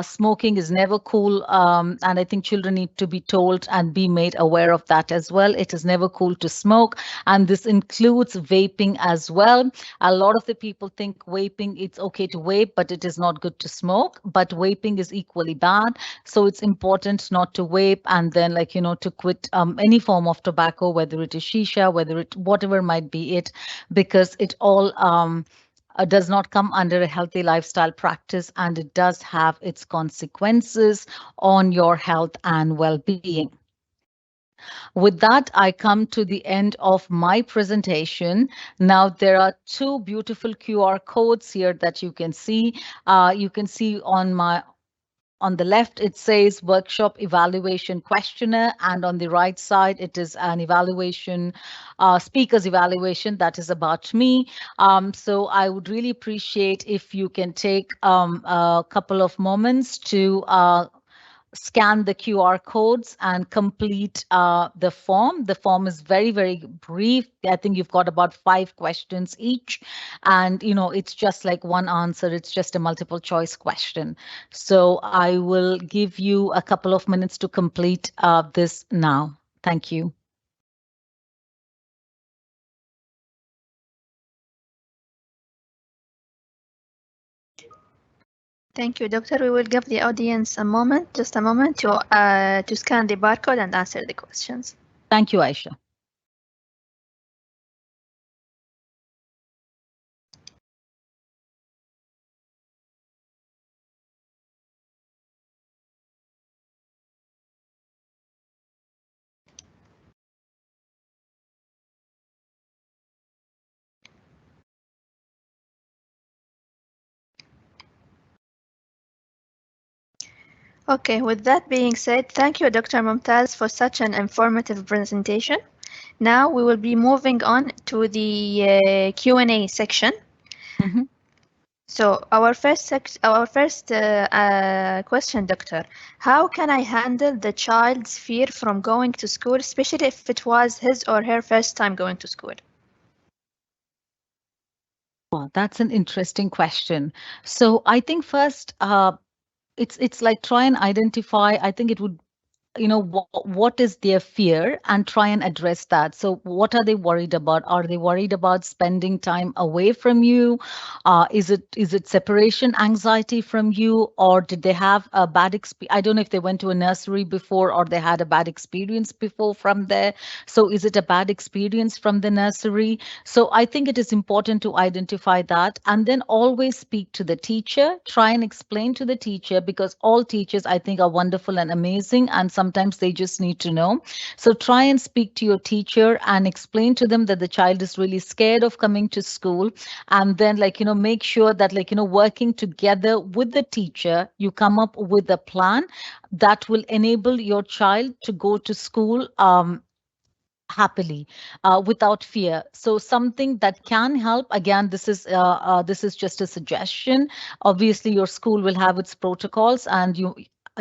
Smoking is never cool, and I think children need to be told and be made aware of that as well. It is never cool to smoke, and this includes vaping as well. A lot of the people think vaping, it's okay to vape, but it is not good to smoke. But vaping is equally bad, so it's important not to vape, and then to quit any form of tobacco, whether it is shisha, whether it whatever might be it, because it all does not come under a healthy lifestyle practice, and it does have its consequences on your health and well-being. With that, I come to the end of my presentation. Now, there are two beautiful QR codes here that you can see. You can see on the left, it says workshop evaluation questionnaire, and on the right side, it is an evaluation, speaker's evaluation that is about me. So I would really appreciate if you can take a couple of moments to scan the QR codes and complete the form. The form is very, very brief. I think you've got about 5 questions each. And, it's just like one answer. It's just a multiple choice question. So I will give you a couple of minutes to complete this now. Thank you. Thank you, Doctor. We will give the audience a moment, just a moment, to scan the barcode and answer the questions. Thank you, Aisha. Okay, with that being said, thank you, Dr. Mumtaz, for such an informative presentation. Now we will be moving on to the Q&A section. Mm-hmm. So our first question, Doctor, how can I handle the child's fear from going to school, especially if it was his or her first time going to school? Well, that's an interesting question. So I think first, it's like try and identify. I think it would what is their fear and try and address that. So what are they worried about? Are they worried about spending time away from you? Is it separation anxiety from you, or did they have a bad experience? I don't know if they went to a nursery before or they had a bad experience before from there. So is it a bad experience from the nursery? So I think it is important to identify that and then always speak to the teacher, try and explain to the teacher, because all teachers I think are wonderful and amazing, and sometimes they just need to know. So try and speak to your teacher and explain to them that the child is really scared of coming to school, and then make sure that working together with the teacher, you come up with a plan that will enable your child to go to school happily, without fear. So something that can help, again, this is just a suggestion. Obviously your school will have its protocols, and you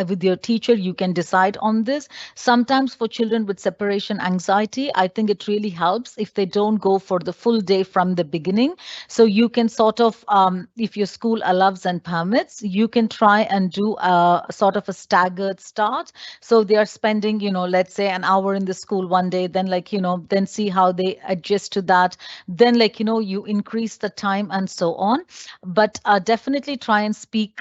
with your teacher you can decide on this. Sometimes for children with separation anxiety, I think it really helps if they don't go for the full day from the beginning. So you can sort of, if your school allows and permits, you can try and do a sort of a staggered start. So they are spending, let's say an hour in the school one day, then then see how they adjust to that. Then you increase the time and so on. But definitely try and speak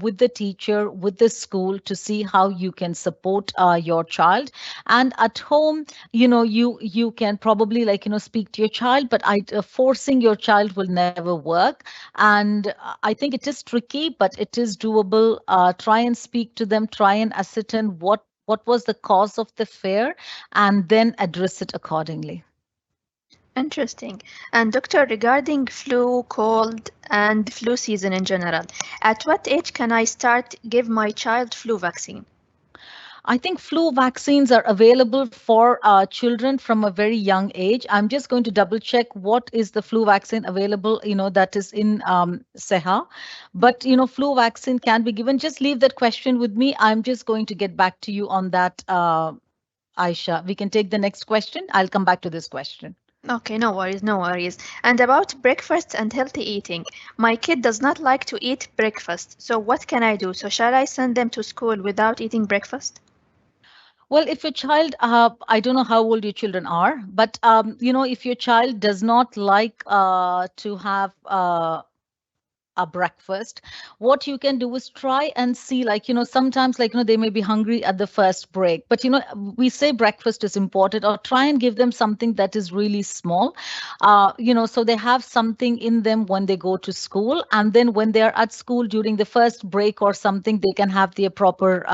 with the teacher, with the school, to see how you can support your child. And at home, you can probably speak to your child, but forcing your child will never work. And I think it is tricky, but it is doable. Try and speak to them, try and ascertain what was the cause of the fear, and then address it accordingly. Interesting. And doctor, regarding flu, cold, and flu season in general, at what age can I start give my child flu vaccine? I think flu vaccines are available for children from a very young age. I'm just going to double check what is the flu vaccine available, that is in Seha. But, flu vaccine can be given. Just leave that question with me. I'm just going to get back to you on that, Aisha. We can take the next question. I'll come back to this question. Okay, no worries, no worries. And about breakfast and healthy eating, my kid does not like to eat breakfast. So what can I do? So shall I send them to school without eating breakfast? Well, if your child, I don't know how old your children are, but if your child does not like to have a breakfast, what you can do is try and see, sometimes they may be hungry at the first break, but we say breakfast is important, or try and give them something that is really small, so they have something in them when they go to school, and then when they are at school during the first break or something, they can have their proper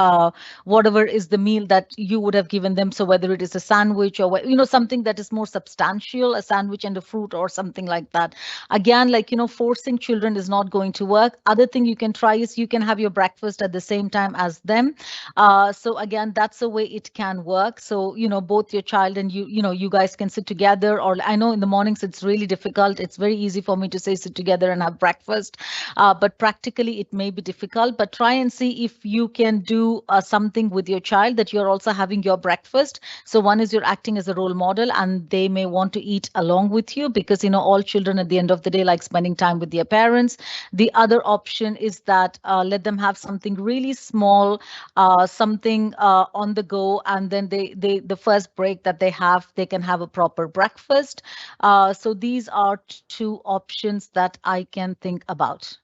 whatever is the meal that you would have given them. So whether it is a sandwich or something that is more substantial, a sandwich and a fruit or something like that. Again, forcing children is not not going to work. Other thing you can try is you can have your breakfast at the same time as them. So again, that's the way it can work. So, both your child and you guys can sit together. Or I know in the mornings it's really difficult. It's very easy for me to say sit together and have breakfast, but practically it may be difficult. But try and see if you can do something with your child that you're also having your breakfast. So one is you're acting as a role model, and they may want to eat along with you, because all children at the end of the day like spending time with their parents. The other option is that let them have something really small, something on the go, and then the first break that they have, they can have a proper breakfast. So these are two options that I can think about.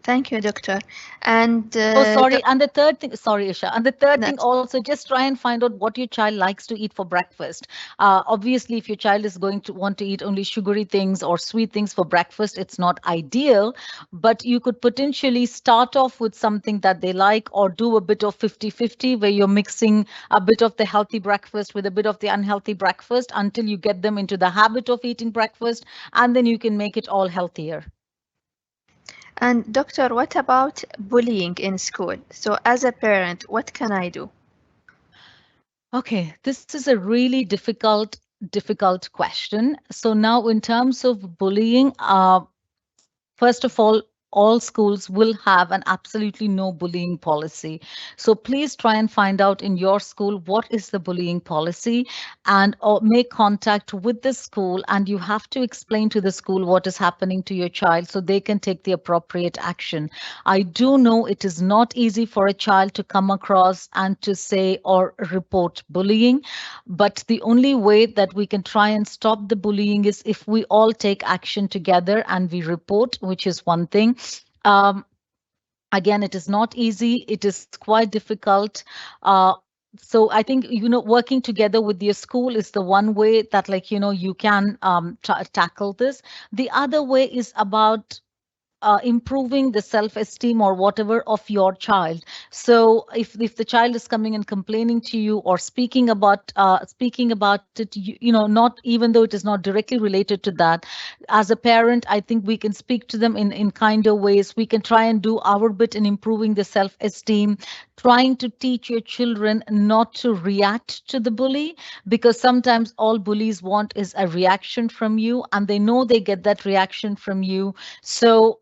Thank you, doctor. And Oh, sorry. And the third thing, sorry, Isha. And the third thing that's also, just try and find out what your child likes to eat for breakfast. Obviously, if your child is going to want to eat only sugary things or sweet things for breakfast, it's not ideal. But you could potentially start off with something that they like, or do a bit of 50-50, where you're mixing a bit of the healthy breakfast with a bit of the unhealthy breakfast until you get them into the habit of eating breakfast, and then you can make it all healthier. And doctor, what about bullying in school? So as a parent, what can I do? Okay, this is a really difficult question. So now in terms of bullying, first of all schools will have an absolutely no bullying policy. So please try and find out in your school what is the bullying policy, and or make contact with the school, and you have to explain to the school what is happening to your child so they can take the appropriate action. I do know it is not easy for a child to come across and to say or report bullying, but the only way that we can try and stop the bullying is if we all take action together and we report, which is one thing. Um, Again, it is not easy. It is quite difficult. So I think, working together with your school is the one way that, like, you can tackle this. The other way is about improving the self-esteem or whatever of your child. So if the child is coming and complaining to you or speaking about it, not, even though it is not directly related to that, as a parent, I think we can speak to them in kinder ways. We can try and do our bit in improving the self-esteem, trying to teach your children not to react to the bully, because sometimes all bullies want is a reaction from you, and they know they get that reaction from you. So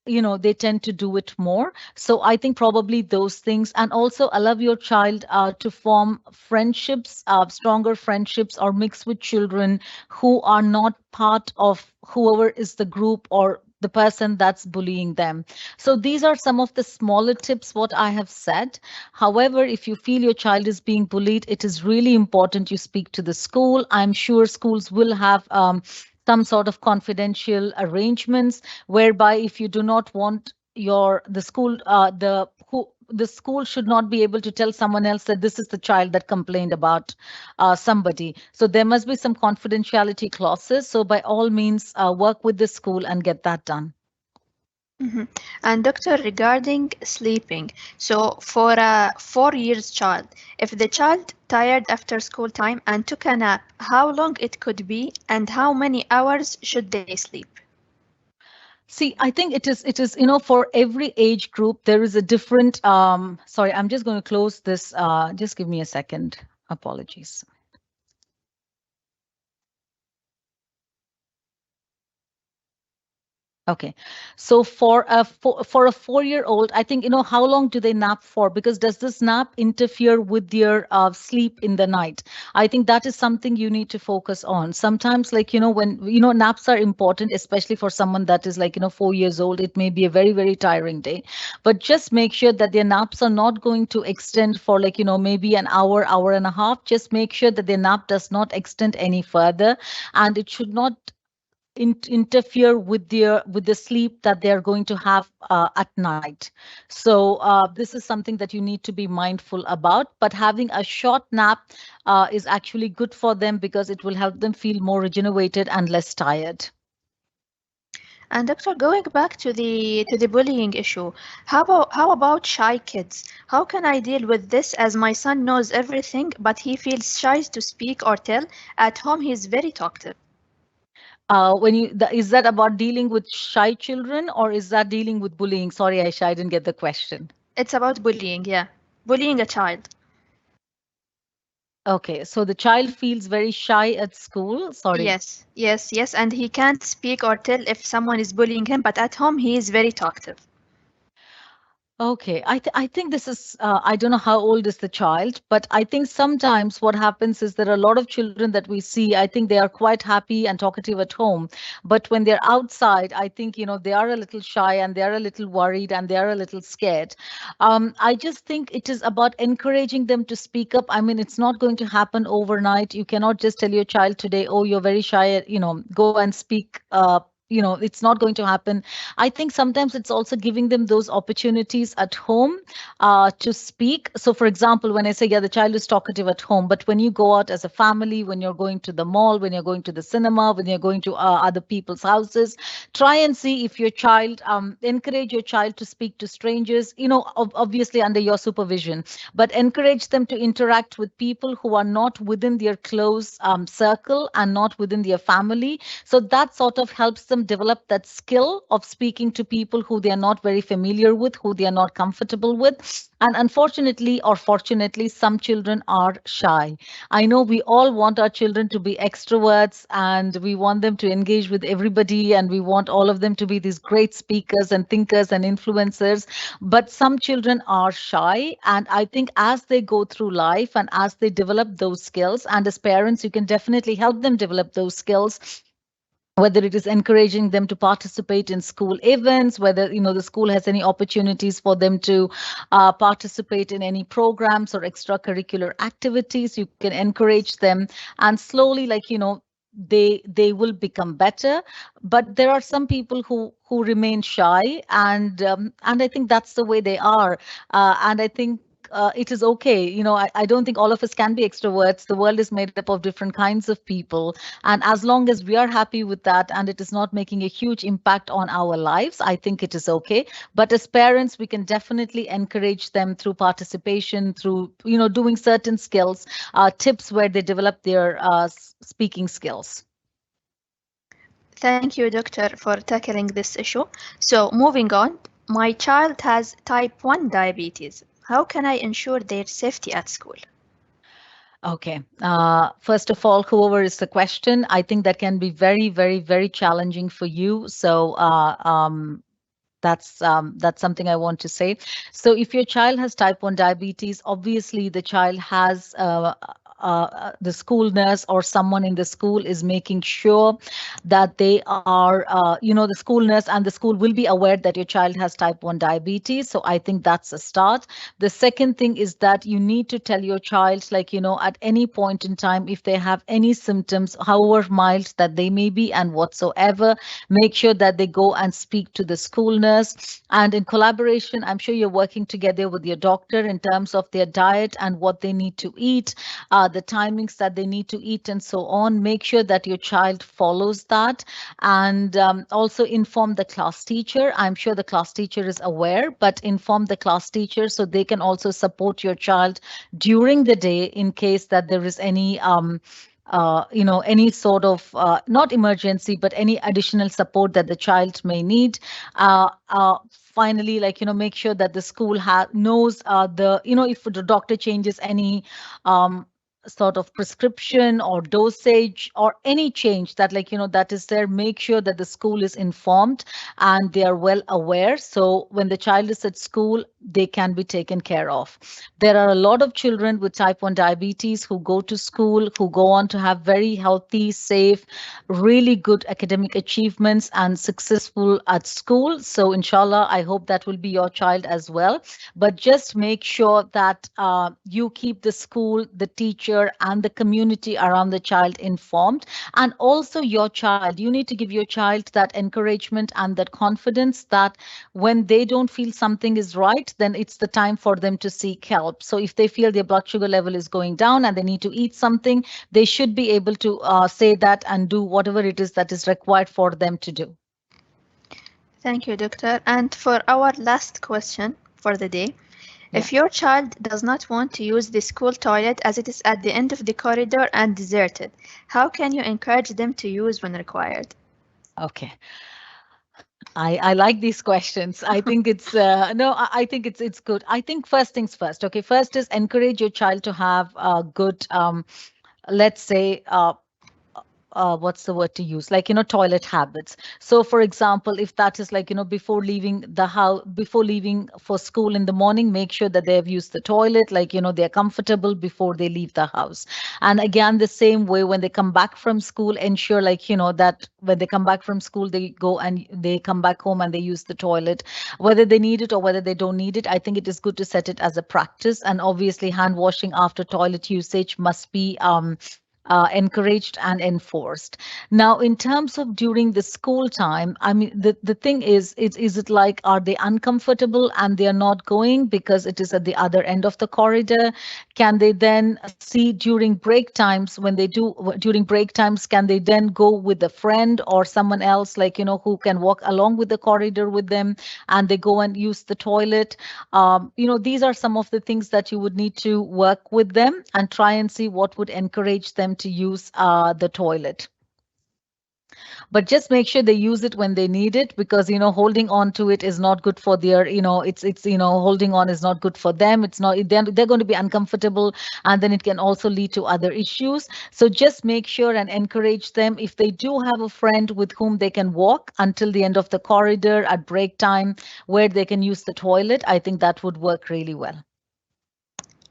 they tend to do it more. So I think probably those things, and also allow your child to form friendships, stronger friendships, or mix with children who are not part of whoever is the group or the person that's bullying them. So these are some of the smaller tips what I have said. However, if you feel your child is being bullied, it is really important you speak to the school. I'm sure schools will have some sort of confidential arrangements, whereby if you do not want the school the school should not be able to tell someone else that this is the child that complained about somebody. So there must be some confidentiality clauses. So by all means, work with the school and get that done. Mhm. And doctor, regarding sleeping, so for a 4 years child, if the child tired after school time and took a nap, how long it could be and how many hours should they sleep? See, I think it is, for every age group, there is a different, sorry, I'm just going to close this. Just give me a second. Apologies. Okay, so for a 4-year-old, I think, how long do they nap for? Because does this nap interfere with their sleep in the night? I think that is something you need to focus on. Sometimes, like, when naps are important, especially for someone that is like 4 years old, it may be a very, very tiring day. But just make sure that their naps are not going to extend for, like, maybe an hour and a half. Just make sure that their nap does not extend any further, and it should not interfere with the sleep that they are going to have at night. So this is something that you need to be mindful about. But having a short nap is actually good for them, because it will help them feel more regenerated and less tired. And doctor, going back to the bullying issue, how about shy kids? How can I deal with this, as my son knows everything, but he feels shy to speak or tell? At home, he's very talkative. Is that about dealing with shy children or is that dealing with bullying? Sorry, Aisha, I didn't get the question. It's about bullying, yeah. Bullying a child. Okay, so the child feels very shy at school. Sorry. Yes, yes, yes, and he can't speak or tell if someone is bullying him, but at home he is very talkative. Okay, I think this is I don't know how old is the child, but I think sometimes what happens is there are a lot of children that we see. I think they are quite happy and talkative at home, but when they're outside, I think they are a little shy and they are a little worried and they are a little scared. I just think it is about encouraging them to speak up. I mean, it's not going to happen overnight. You cannot just tell your child today, "Oh, you're very shy," go and speak. It's not going to happen. I think sometimes it's also giving them those opportunities at home to speak. So, for example, when I say, yeah, the child is talkative at home, but when you go out as a family, when you're going to the mall, when you're going to the cinema, when you're going to other people's houses, try and see if your child, encourage your child to speak to strangers, obviously under your supervision, but encourage them to interact with people who are not within their close circle and not within their family. So that sort of helps them develop that skill of speaking to people who they are not very familiar with, who they are not comfortable with. And unfortunately or fortunately, some children are shy. I know we all want our children to be extroverts and we want them to engage with everybody and we want all of them to be these great speakers and thinkers and influencers. But some children are shy. And I think as they go through life and as they develop those skills, and as parents, you can definitely help them develop those skills, whether it is encouraging them to participate in school events, whether the school has any opportunities for them to participate in any programs or extracurricular activities. You can encourage them, and slowly, they will become better. But there are some people who remain shy, and I think that's the way they are. And I think it is okay. I don't think all of us can be extroverts. The world is made up of different kinds of people. And as long as we are happy with that and it is not making a huge impact on our lives, I think it is okay. But as parents, we can definitely encourage them through participation, through, doing certain skills, tips where they develop their speaking skills. Thank you, doctor, for tackling this issue. So, moving on, my child has type 1 diabetes. How can I ensure their safety at school? Okay. First of all, whoever is the question, I think that can be very, very, very challenging for you. So that's something I want to say. So if your child has type 1 diabetes, obviously the child has the school nurse or someone in the school is making sure that they are, the school nurse and the school will be aware that your child has type 1 diabetes. So I think that's a start. The second thing is that you need to tell your child, at any point in time, if they have any symptoms, however mild that they may be and whatsoever, make sure that they go and speak to the school nurse. And in collaboration, I'm sure you're working together with your doctor in terms of their diet and what they need to eat, the timings that they need to eat and so on. Make sure that your child follows that, and also inform the class teacher. I'm sure the class teacher is aware, but inform the class teacher so they can also support your child during the day in case that there is any any sort of not emergency, but any additional support that the child may need. Finally, make sure that the school knows if the doctor changes any sort of prescription or dosage or any change that that is there, make sure that the school is informed and they are well aware, so when the child is at school they can be taken care of. There are a lot of children with type 1 diabetes who go to school, who go on to have very healthy, safe, really good academic achievements and successful at school. So inshallah, I hope that will be your child as well. But just make sure that you keep the school, the teacher, and the community around the child informed. And also your child, you need to give your child that encouragement and that confidence that when they don't feel something is right, then it's the time for them to seek help. So if they feel their blood sugar level is going down and they need to eat something, they should be able to say that and do whatever it is that is required for them to do. Thank you, doctor. And for our last question for the day, if your child does not want to use the school toilet as it is at the end of the corridor and deserted, how can you encourage them to use when required? Okay. I like these questions. I think it's no, I think it's good. I think first things first. Okay, first is encourage your child to have a good let's say what's the word to use, like toilet habits. So for example, if that is like before leaving the house, before leaving for school in the morning, make sure that they have used the toilet, like they're comfortable before they leave the house. And again, the same way, when they come back from school, ensure like that when they come back from school, they go and they come back home and they use the toilet, whether they need it or whether they don't need it. I think it is good to set it as a practice. And obviously hand washing after toilet usage must be encouraged and enforced. Now, in terms of during the school time, I mean, the thing is it like, are they uncomfortable and they are not going because it is at the other end of the corridor? Can they then see during break times, when they do during break times, can they then go with a friend or someone else, like, who can walk along with the corridor with them, and they go and use the toilet? These are some of the things that you would need to work with them and try and see what would encourage them to use the toilet. But just make sure they use it when they need it, because holding on to it is not good for their, it's holding on is not good for them. It's not, they're going to be uncomfortable, and then it can also lead to other issues. So just make sure and encourage them, if they do have a friend with whom they can walk until the end of the corridor at break time where they can use the toilet, I think that would work really well.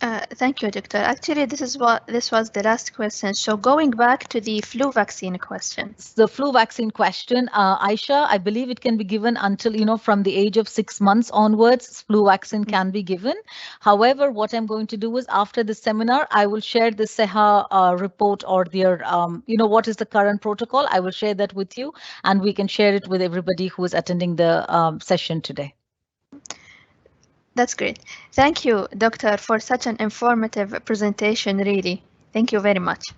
Thank you, Doctor. Actually, this was the last question. So going back to the flu vaccine question. The flu vaccine question, Aisha, I believe it can be given until, from the age of 6 months onwards, flu vaccine can be given. However, what I'm going to do is, after the seminar, I will share the SEHA report, or their, what is the current protocol. I will share that with you, and we can share it with everybody who is attending the session today. That's great. Thank you, Doctor, for such an informative presentation, really. Thank you very much.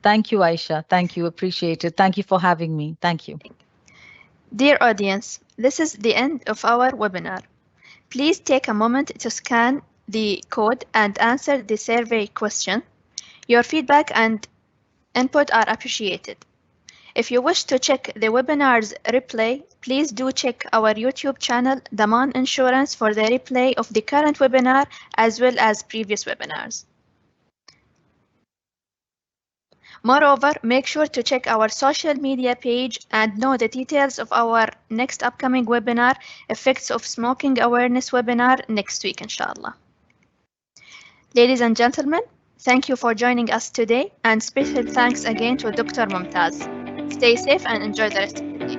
Thank you, Aisha. Thank you. Appreciate it. Thank you for having me. Thank you. Dear audience, this is the end of our webinar. Please take a moment to scan the code and answer the survey question. Your feedback and input are appreciated. If you wish to check the webinar's replay, please do check our YouTube channel, Dhaman Insurance, for the replay of the current webinar as well as previous webinars. Moreover, make sure to check our social media page and know the details of our next upcoming webinar, Effects of Smoking Awareness webinar, next week, inshallah. Ladies and gentlemen, thank you for joining us today, and special thanks again to Dr. Mumtaz. Stay safe and enjoy the rest of the day.